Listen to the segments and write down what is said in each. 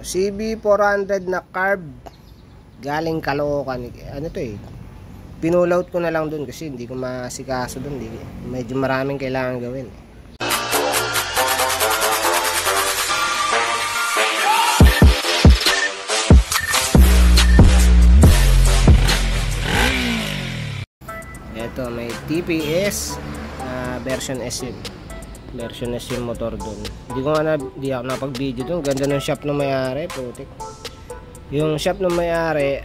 CB400 na carb galing Caloocan. Ano to eh, pinulout ko na lang dun kasi hindi ko masikaso dun, medyo maraming kailangan gawin. Ito may TPS version S yun. Version S yung motor dun. Hindi ako napag-video dun. Ganda ng shop ng may-ari, putik. Yung shop ng may-ari,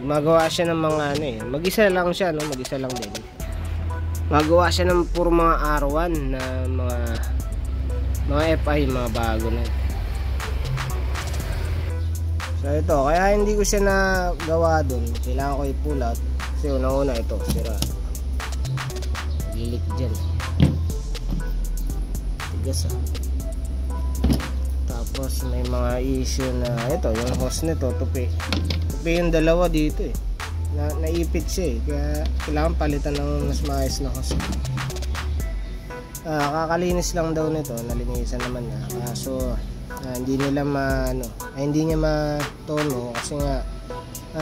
magawa siya ng mga ano eh. Mag-isa lang siya, no? Mag-isa lang din. Magawa siya ng puro mga R1 na mga FI, mga bago na. So ito, kaya hindi ko siya nagawa dun. Kailangan ko i-pull out. Kasi una-una ito, sira. Gilik dyan. Tigas ah. Tapos may mga issue na ito, yung hose nito tupi yung dalawa dito eh, naipit siya eh, kaya kailangan palitan ng mas maayos na hose. Kakalinis lang daw nito, nalinisan naman na, kaso hindi nila hindi niya matono kasi nga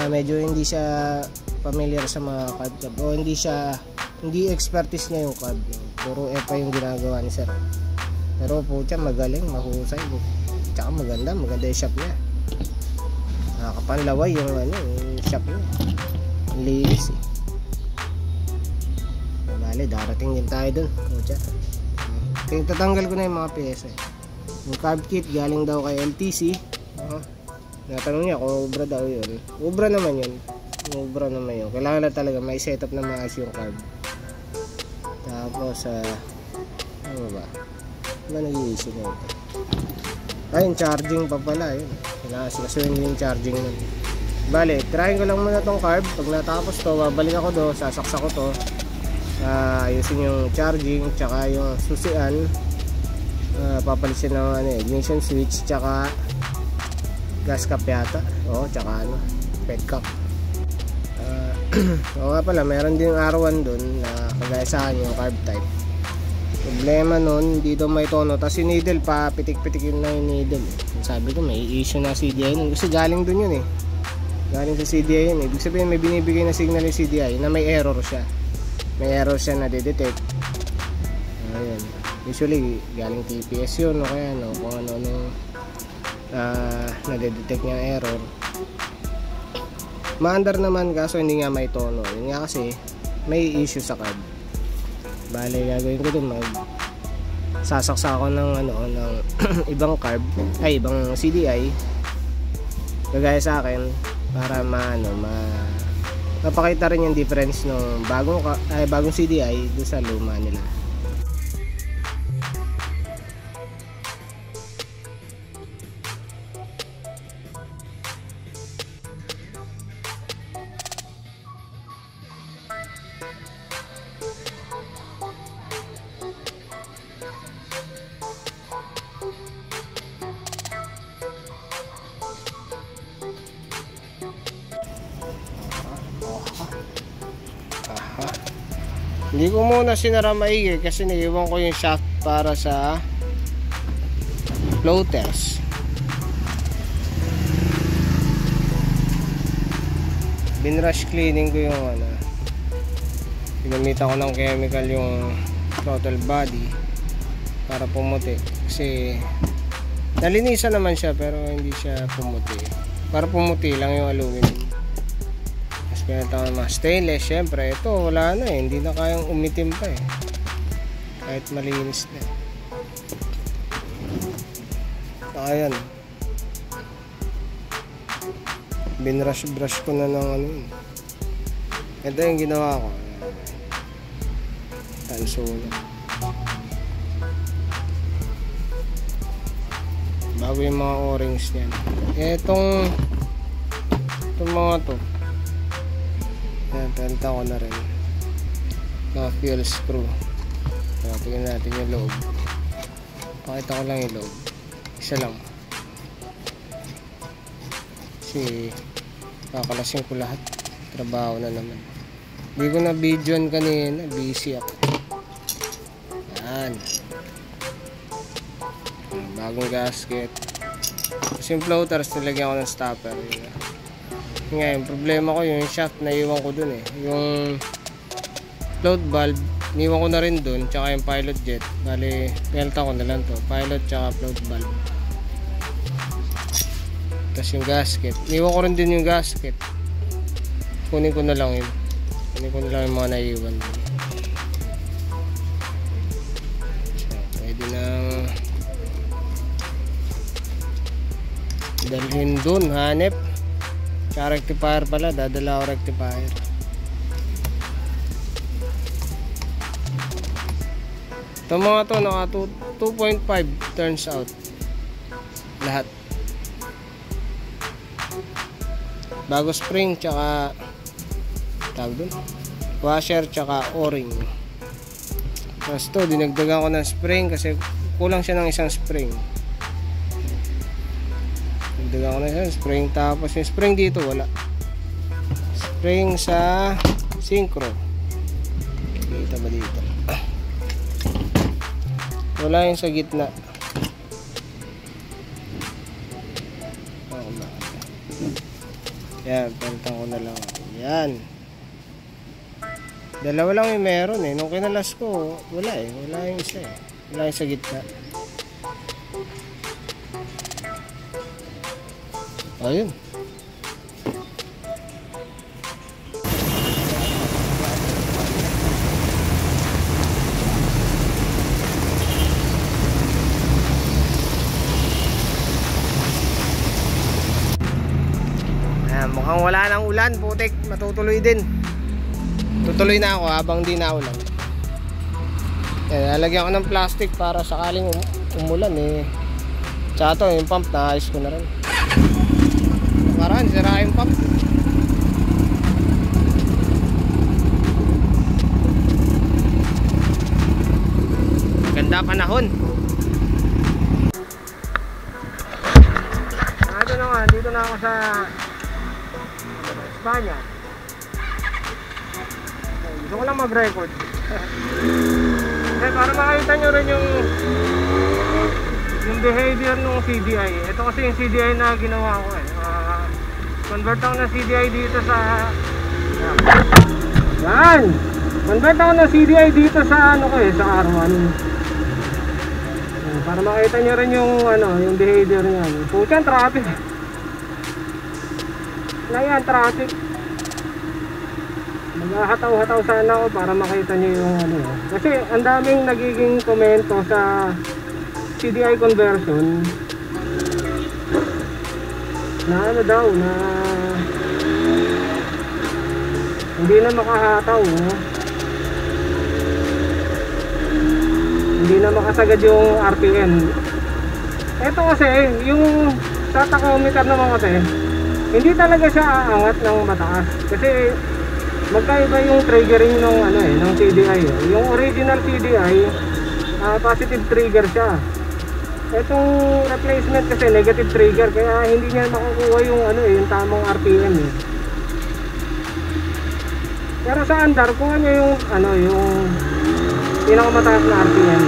medyo hindi siya familiar sa mga carb o hindi expertise niya yung carb, puro EPA yung ginagawa ni sir. Pero po siya magaling, mahusay, tsaka maganda yung shop niya. Nakapanlaway yung shop niya, linis eh. Bale, darating din tayo dun, pucha. Kaya tatanggal ko na yung mga pyesa eh. Yung carb kit galing daw kay LTC. Natanong niya kung ubra daw yun. Ubra naman yun. Kailangan na talaga may setup na maayos yung carb. Tapos ano ba? Ano nag-iisip mo ito? Ayun, charging pa pala yun. Kailangan sikasuhin yung charging nun. Bale, trying ko lang muna tong carb. Pag natapos to, babalik ako do, sasaksak ko to, ayusin yung charging tsaka yung susian, papalisin ng ignition switch tsaka gas cap yata, tsaka ped cap. Oo nga pala, meron din R1 dun na kagaya sa akin yung carb type. Problema nun, dito may tono, tapos yung needle pa pitik-pitik yun na yung needle. Sabi ko may issue na CDI nun kasi galing dun yun eh, galing sa CDI yun eh. Ibig sabihin may binibigay na signal yung CDI na may error siya, na detect. Ayun, usually galing TPS yun o kaya kung ano nadedetect niya error. Maandar naman kaso hindi nga may tono, yun nga kasi may issue sa carb. Bale, gagawin ko dun, sasaksa ako ng ibang carb, ibang CDI kagaya sa akin para mapakita rin yung difference ng bagong CDI doon sa luma nila. Hindi ko muna sinara maigi kasi naiwan ko yung shaft para sa floaters. Binrush cleaning ko yung ginamita ko ng chemical yung throttle body para pumuti kasi nalinisan naman siya pero hindi siya pumuti, para pumuti lang yung aluminum. Pinatawag mga stainless, syempre ito wala na eh, hindi na kayang umitim pa eh kahit malinis na. Ayan, binrush ko na ng ito yung ginawa ko, tanso na bago yung mga o-rings niyan. Itong mga to palitan ko na rin mga fuel screw. Tingnan natin yung loob, pakita ko lang yung loob, isa lang kasi kakalasin ko lahat, trabaho na naman. Hindi ko na videoan kanina, busy ako. Yan, bagong gasket, Tapos yung floaters, nilagyan ko ng stopper. Ngayon, problema ko yung shaft na iwan ko dun eh. Yung float valve, iniwan ko na rin dun. Tsaka yung pilot jet. Bali, pinalitan ko na lang to. Pilot tsaka float valve. Tapos yung gasket. Iniwan ko rin din yung gasket. Kunin ko na lang yun. Kunin ko na lang yung mga naiwan dun. Pwede nang dalhin dun, hanep. Tsaka rectifier pala, dadala ko rectifier. Ito mga to, naka 2.5 turns out lahat. Bago spring, tsaka tawag dun, washer, tsaka o-ring. Tapos to, dinagdagan ko ng spring kasi kulang siya ng isang spring. Dinagdagan ko ng isang spring. Tapos yung spring dito wala. Spring sa synchro. Kita ba dito? Wala yung sa gitna. Yan, palitan ko na lang. Yan. Dalawa lang yung meron eh. Nung kinalas ko, wala eh. Wala yung isa eh. Wala yung sa gitna. Ayun. Mukhang wala nang ulan, putik, matutuloy din. Tutuloy na ako habang di na ulan. Lalagyan ko ng plastic para sakaling umulan eh. Tsaka to, yung pump naayos ko na rin. Parang sira yung pump. Ganda panahon. Ito na nga, dito na ako sa Espanya. Gusto ko lang mag-record. Para makita nyo rin yung behavior ng CDI. Ito kasi yung CDI na ginawa ko eh. Convert ako ng CDI dito sa yan. Convert ako ng CDI dito sa ano ko eh, sa R1. Para makita nyo rin yung yung behavior niya. Pucha, traffic. Ayan, traffic. Maghahataw-hataw sana ako para makita nyo yung kasi ang daming nagiging komento sa CDI conversion na daw na hindi na makahataw, hindi na makasagad yung RPM. Ito kasi yung sa tachometer naman kasi hindi talaga siya aangat ng mataas kasi magkaiba yung triggering ng ng CDI. Yung original CDI positive trigger siya. Itong replacement kasi negative trigger kaya hindi niya makukuha yung yung tamang RPM eh. Pero sa andar kuha niya yung yung pinakamataas na RPM.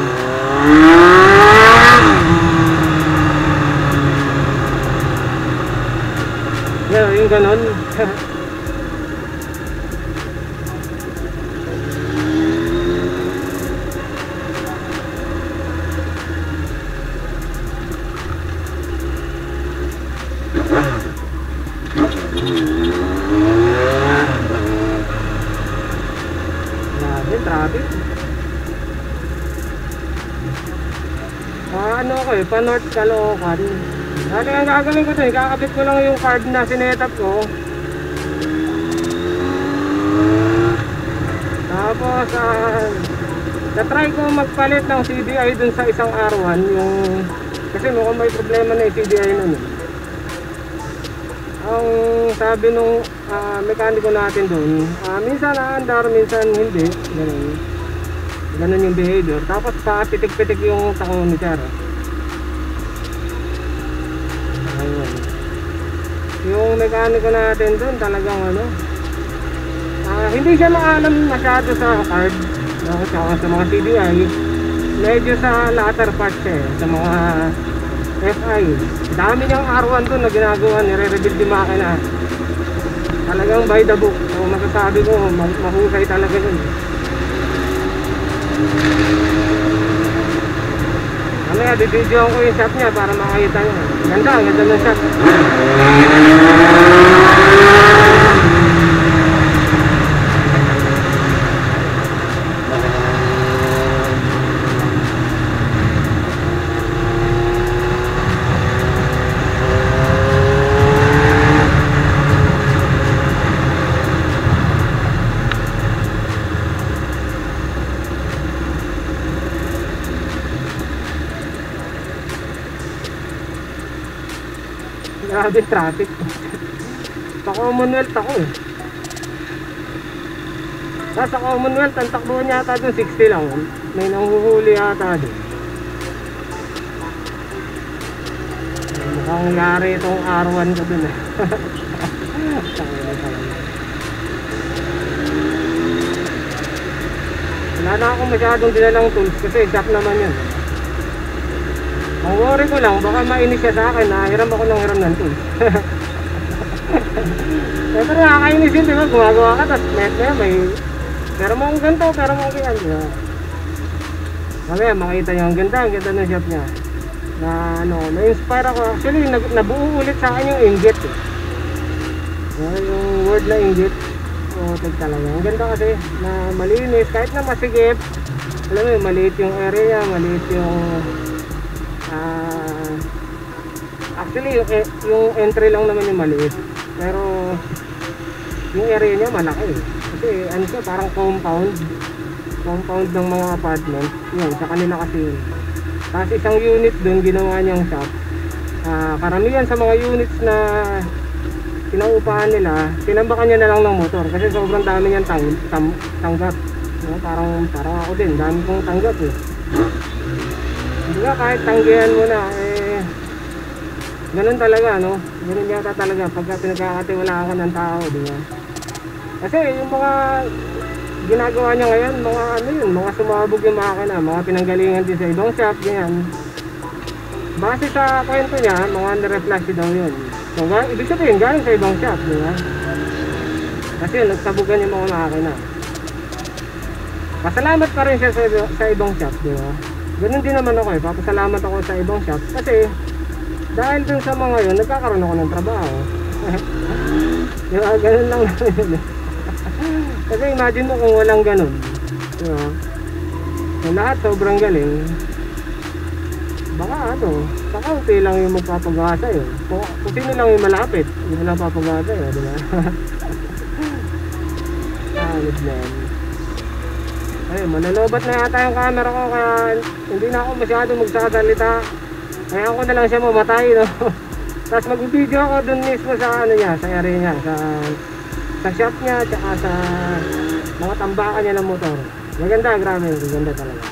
Yung ganon. Traffic. Pa North Caloocan. Dati ang gagawin ko ito, kakabit ko lang yung card na sinetap ko. Tapos na-try ko magpalit ng CDI dun sa isang R1 yung kasi mukhang may problema na yung CDI nun eh. Ang sabi nung mekaniko natin dun, minsan naandar, minsan hindi. Ganun yung behavior. Tapos pitik-pitik yung tachometer. Ayun. Yung mekaniko natin dun talagang hindi siya maalam masyado sa card, sa mga CDI. Medyo sa latter part siya sa mga FI. Dami niyang R1 doon na ginagawa, nire-rebuild yung makina. Talagang by the book. So masasabi ko, mahusay talaga yun. Mamaya bibidyoan ko yung shop niya para makita niyo. Ganda, ganda ng shop. Grabe traffic. Sa Commonwealth ako eh. Sa Commonwealth, ang takbuhan yata doon 60 lang. May nanghuhuli yata doon. Mukhang yari itong R1 ko doon eh. Wala na ako masyadong dinalang tools kasi jack naman yun. Ang worry ko lang, baka mainis siya sa akin na hiram ako ng hiram ng tools. Pero nakakainis yun, diba? Gumagawa ka, tapos may pero mo ang ganito, pero mo ang ganyan, diba? Mamaya makita nyo, ang ganda ng shop niya. Na ano, na-inspire ako. Actually, nabuo ulit sa akin yung inggit eh. Yung word na inggit. O, talaga. Ang ganda kasi, na malinis, kahit na masigip. Alam mo yun, maliit yung area, maliit yung actually yung entry lang naman yung maliit, pero yung area niya malaki kasi ano siya, parang compound ng mga apartment yun, sa kanila kasi yun. Tapos isang unit dun ginawa niyang shop. Karamihan sa mga units na pinaupahan nila, tinambakan niya na lang ng motor kasi sobrang dami niyang tanggap. Parang ako din, dami kong tanggap eh. Hindi nga, kahit tanggihan mo na eh, ganun talaga, no? Ganun yata talaga pagka pinagkakatiwalaan ka ng tao, di ba? Kasi yung mga ginagawa niya ngayon, mga ano yun, mga sumabog yung makina, mga pinanggalingan din sa ibang shop, ganyan. Base sa kwento niya, mga nire-flash daw yun. So, ibig sabihin, galing sa ibang shop, di ba? Kasi nagsabugan yung mga makina. Pasalamat pa rin siya sa ibang shop, di ba? Ganun din naman ako eh, papasalamat ako sa ibang shop kasi dahil dun sa mga yun, nagkakaroon ako ng trabaho. Diba, ganun lang naman. Kasi imagine mo kung walang ganun, diba? Yung lahat sobrang galing, baka ano, kakaunti lang yung magpapagawa sa'yo. Kung sino lang yung malapit, yung lang papagawa sa'yo, diba? Alis na yan. Ay, manalobat na yata yung camera ko kaya hindi na ako masyado magsasalita. Kaya ko na lang siya mamatay, no? Tapos mag-video ako dun mismo sa ano niya, sa area niya, sa shop niya, tsaka sa mga tambakan niya ng motor. Maganda, grabe, maganda talaga.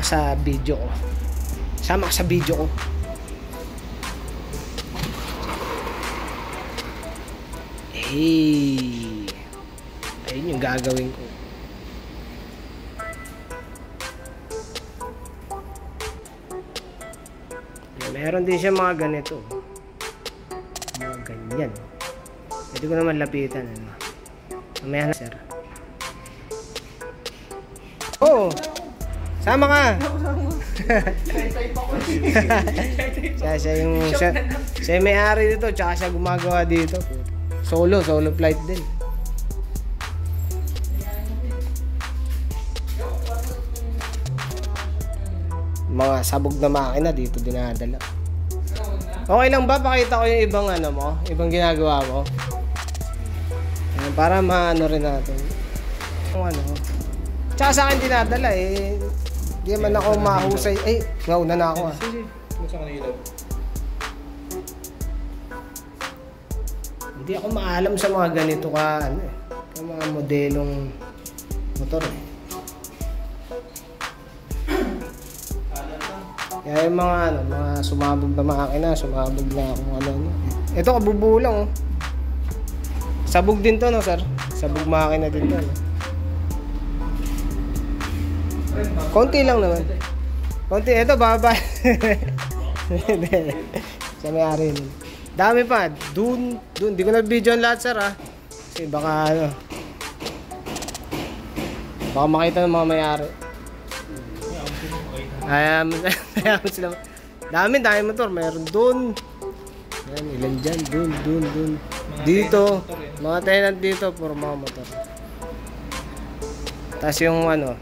sa video ko. Sama ka sa video ko. Hey, ayun yung gagawin ko. Meron din siya mga ganito. Mga ganyan. Pwede ko naman lapitan. Ano? Mamaya na, sir. Oo. Sama ka. siya yung siya may-ari dito, tsaka siya gumagawa dito. Solo flight din. Mga sabog na makina dito dinadala. Okay lang ba pakita ko yung ibang ano mo, ibang ginagawa mo? Para maano rin natin. Kung ano. Tsaka sa akin dinadala eh. Hindi man ako mahusay. Ay, ngauna na ako ah. Hindi ako maalam sa mga ganito ka ano eh. Yung mga modelong motor eh. Kaya yung mga ano, mga sumabog na makina, sumabog na kung ano. Ito kabubulang oh. Sabog din to no, sir? Sabog makina din to no? Konti lang naman. Konti, ito baba. Sa may-ari nun. Dami pa. Dun. Di ko na-video ang lahat, sir, ha. Kasi baka, ano. Baka makita ng mga may-ari. Ayaw sila. Dami motor. Meron dun. Yan, ilan dyan. Dun. Dito. Mga tenant dito. Puro mga motor. Tapos yung ano,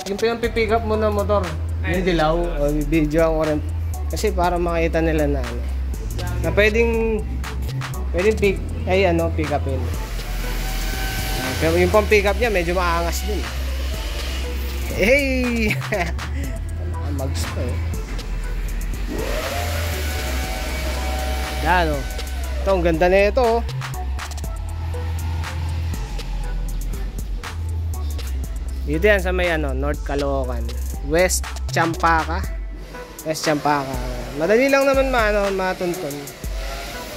yung pipick up mo na motor, yung dilaw, o video ang orange. Kasi para makita nila na ano, na pwedeng pick upin. Pero yung pang pick up niya medyo maangas din. Hey! Mags pa eh. Yan o. Ito, ang ganda na ito oh. Dito yan sa may ano, North Caloocan, West Champaka. Madali lang naman matuntun.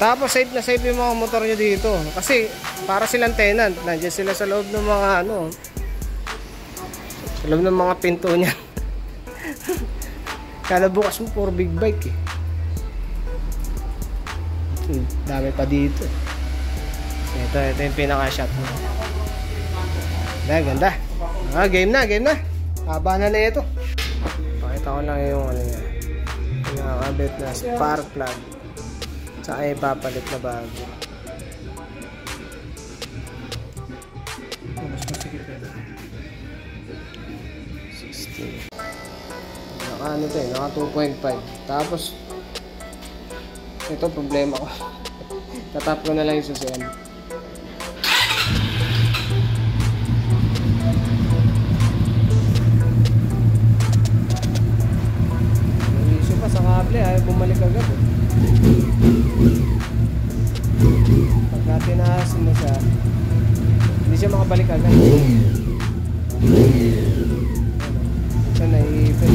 Tapos safe na safe yung mga motor nyo dito. Kasi para silang tenant, nandiyan sila sa loob ng mga ano, sa loob ng mga pinto niya. Kada bukas mo puro big bike eh. Dami pa dito. Ito yung pinaka-shot mo. Ganda. Game na. Haba na ito. Pakita ko lang yung ano niya. Pinakabit na spark plug. Tsaka ipapalit na bago. Mas masikip yan. 16. Naka ano ito eh, naka 2.5. Tapos ito problema ko. Tatap ko na lang yung susiyan. Sa kable ay bumalik agad eh. Pagka tinaas mo siya, hindi siya makabalik agad. Ito naiipit.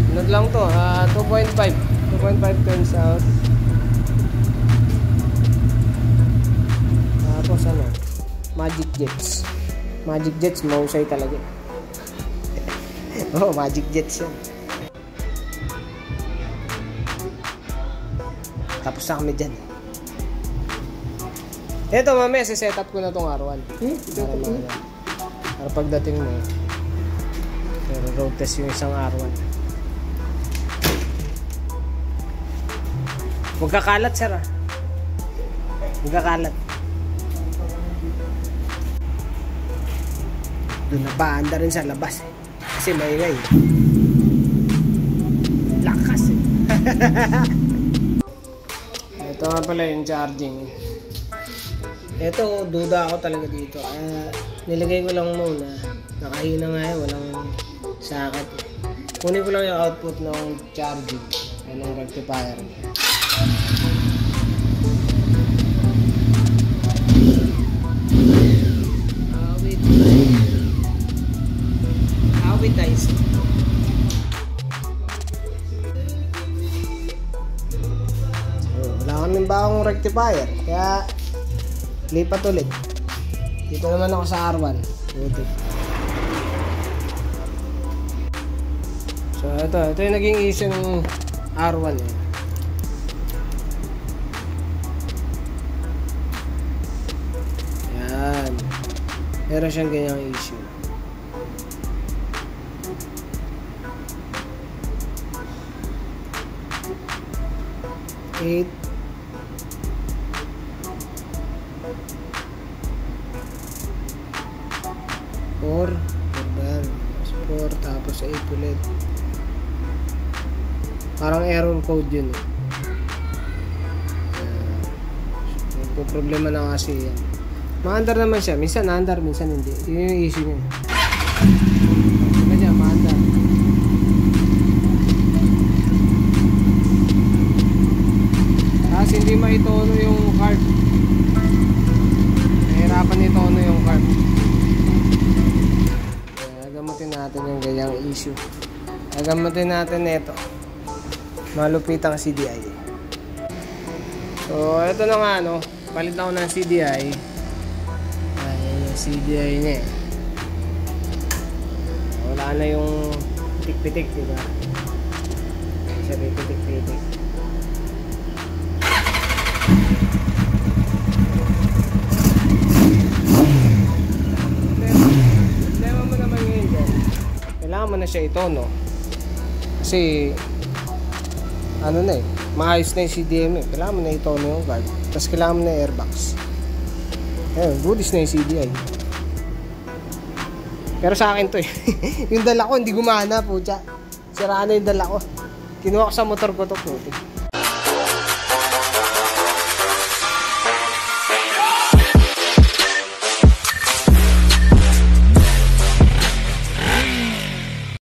Sunod lang to, 2.5 turns out. Tapos ano, Magic Jets, mahusay talaga. Oh, Magic Jets yan. Tapos na kami dyan. Ito mamaya, set up ko na tong R1. Para pagdating mo, pero road test yung isang R1. Huwag kakalat, sir ah. Huwag kakalat. Doon na paanda rin sa labas eh. Kasi maingay. Lakas eh. Ito nga pala yung charging. Ito, duda ako talaga dito. Nilagay ko lang muna. Nakahina nga eh, walang sakit. Kunin ko lang yung output ng charging. Ng rectifier. with ice. Wala kaming bagong rectifier, kaya lipat ulit. Dito naman ako sa R1. Buti. So ito yung naging issue ng R1 eh. Yan. Meron siyang ganyang issue. Eight. 4 tapos 8 ulit. Parang error code yun. Problema na kasi yan. Maandar naman siya. Minsan naandar, minsan hindi. Yun yung issue niya. Diba niya, maandar. Tapos hindi maitono yung card. Nahirapan itono yung card. Gagamutin natin yung ganyang issue. Gagamutin natin ito. Malupitang CDI. So, ito na nga, no. Palit ako ng CDI. Ayan yung CDI niya eh. Wala na yung pitik-pitik, diba? Siya pitik-pitik. Problema mo naman ngayon dyan. Kailangan mo na siya ito, no? Kasi ano na eh, maayos na yung CDM eh. Kailangan mo na itono yung guard. Tapos kailangan mo na yung airbox. Ayun, goodies na yung CDI. Pero sa akin to eh. Yung dala ko hindi gumana po. Siraan na yung dala ko. Kinuha ko sa motor ko to. Putik.